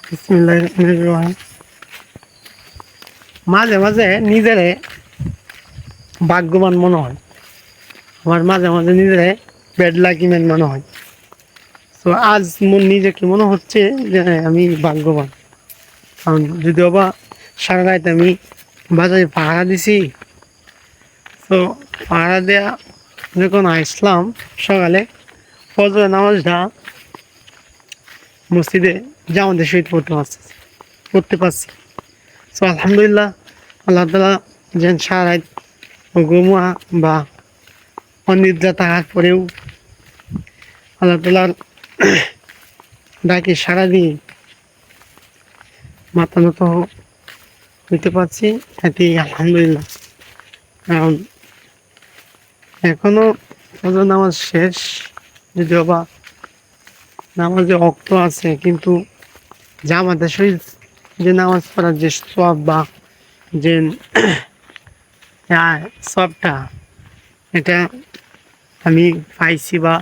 বিসমিল্লাহির রহমানির রহিম। মাঝে মাঝে নিজেরে ভাগ্যবান মনে হয়, আমার মাঝে মাঝে নিজেরে ব্যাড লাকি ম্যান মনে হয়। তো আজ নিজেকে মনে হচ্ছে যে আমি ভাগ্যবান, কারণ যদিও বা সারা রাত আমি বাজারে পাহারা দিছি। তো পাহারা দেওয়া যখন আসলাম সকালে ফজরের নামাজটা মসজিদে জামাতের সহিত পড়তে পারছি। তো আলহামদুলিল্লাহ, আল্লাহ তালা যেন সারা রাত ঘুমা বা অনিদ্রা থাকার পরেও আল্লাহ তালার ডাকে সারা দিয়ে মাথা নত হইতে পারছি, এটি আলহামদুলিল্লাহ। কারণ এখনো ফজর নামাজ শেষ, যদিও বা নামাজে অক্ত আছে, কিন্তু জামাতের সহিত যে নামাজ পড়ার যে সওয়াব বা যে সবটা, এটা আমি পাইছি বা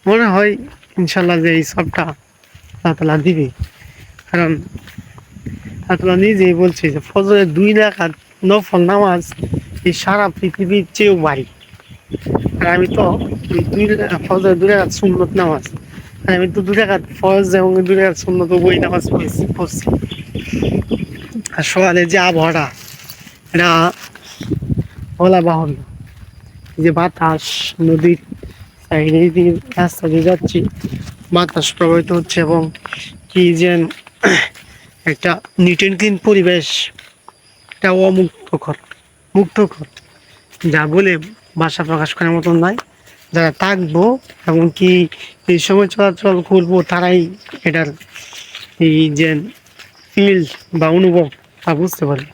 মনে হয় ইনশাল্লাহ যে এই সবটা আল্লাহ তালা দিবে। কারণ আল্লাহ তালা নিজেই বলছে যে ফজরের 2 রাকাত নফল নামাজ এই সারা পৃথিবীর চেয়েও ভারী। আর আমি তো ফজরের 2 রাকাত সুন্নত নামাজ, আর আমি তো 2 রাকাত ফরজ এবং 2 রাকাত সুন্নত বই নামাজ পড়ছি। আর সকালে যে আবহাওয়াটা, এটা বলা বাহুল্য। যে বাতাস, নদীর সাইডে দিয়ে রাস্তা দিয়ে যাচ্ছি, বাতাস প্রবাহিত হচ্ছে এবং কি যেন একটা নিট অ্যান্ড ক্লিন পরিবেশ, একটা মুক্তকর, যা বলে ভাষা প্রকাশ করার মতন নয়। যারা থাকবো এবং কি এই সময় চলাচল করবো, তারাই এটার এই যে ফিল বা অনুভব তা বুঝতে পারবে।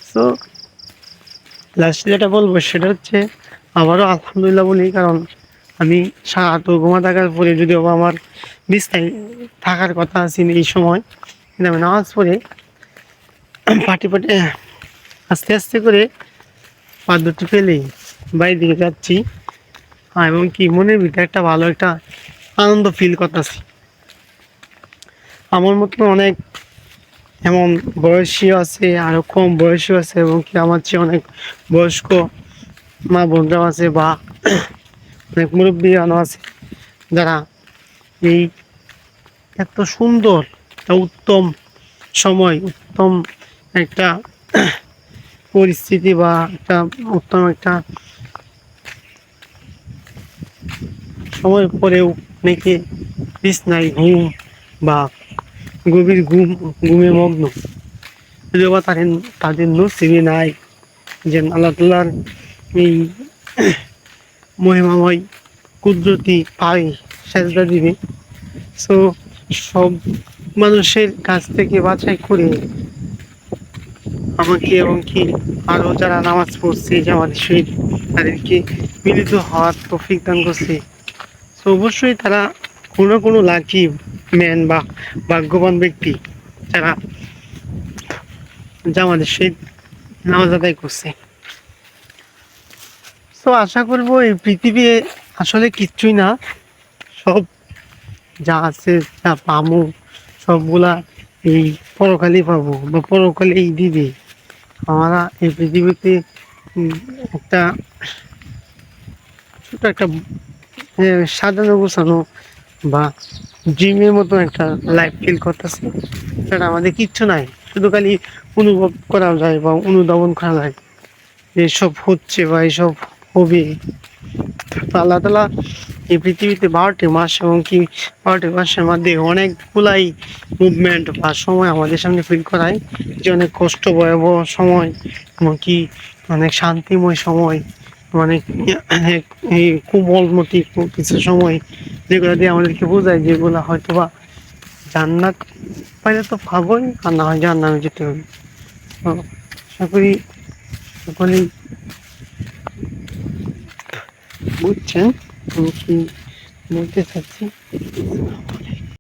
সো লাস্ট যেটা বলবো সেটা হচ্ছে আবারও আলহামদুলিল্লাহ বলি, কারণ আমি সারাত ঘুমা থাকার পরে যদিও আমার বিছানায় থাকার কথা আছে এই সময়, কিন্তু আমি নামাজ পড়ে পাটি আস্তে আস্তে করে পা দুটি ফেলেই বাড়ির দিকে যাচ্ছি। এবং কি মনের ভিতরে একটা ভালো একটা আনন্দ ফিল করতেছি। আমার মতন অনেক এমন বয়সীও আছে, আরও কম বয়সীও আছে, এবং কি আমার চেয়ে অনেক বয়স্ক মা বোনরাও আছে বা অনেক মুরব্বীরাও আছে, যারা এই এত সুন্দর একটা উত্তম সময়, উত্তম একটা পরিস্থিতি বা একটা উত্তম একটা সময় পরেও অনেকে বিছনায় ঘুম বা গভীর ঘুমে মগ্ন, যদিও বা তাদের নসিবে নাই যে আল্লাহ তাআলার এই মহিমাময় কুদরতি পায়ে সেজদা দিবে। সো সব মানুষের কাছ থেকে বাছাই করে আমাকে এবং কি আরও যারা নামাজ পড়ছে জামাতের সহিত, তাদেরকে মিলিত হওয়ার তৌফিক দান করছে। তো অবশ্যই তারা কোনো লাকি ম্যান বা ভাগ্যবান ব্যক্তি, যারা জামাতের সহিত নামাজ আদায় করছে। তো আশা করবো এই পৃথিবী আসলে কিচ্ছুই না, সব যা আছে যা পাবো সবগুলা এই পরকালেই পাবো বা পরকালেই দিবে। আমরা এই পৃথিবীতে একটা ছোট একটা সাজানো গোছানো বা ড্রিমের মতো একটা লাইফ ফিল করতেছি, সেটা আমাদের কিচ্ছু নাই, শুধু খালি অনুভব করা যায় বা অনুধাবন করা যায় যে এসব হচ্ছে বা এসব হবে। আল্লাহ তালা এই পৃথিবীতে 12টি মাস এবং কি 12টি মাসের মধ্যে অনেকগুলাই মুভমেন্ট বা সময় আমাদের সামনে ফিল করায়, যে অনেক কষ্ট ভয়াবহ সময় এবং কি অনেক শান্তিময় সময়, মানে এই কোমলমতি কিছু সময়, যেগুলো দিয়ে আমাদেরকে বোঝায় যেগুলো হয়তো বা জান্নাত পাইলে তো পাবোই, আর না হয় জাহান্নামে যেতে হবে। তো আশা করি সকলেই বুঝছেন আমি কি বলতে চাচ্ছি।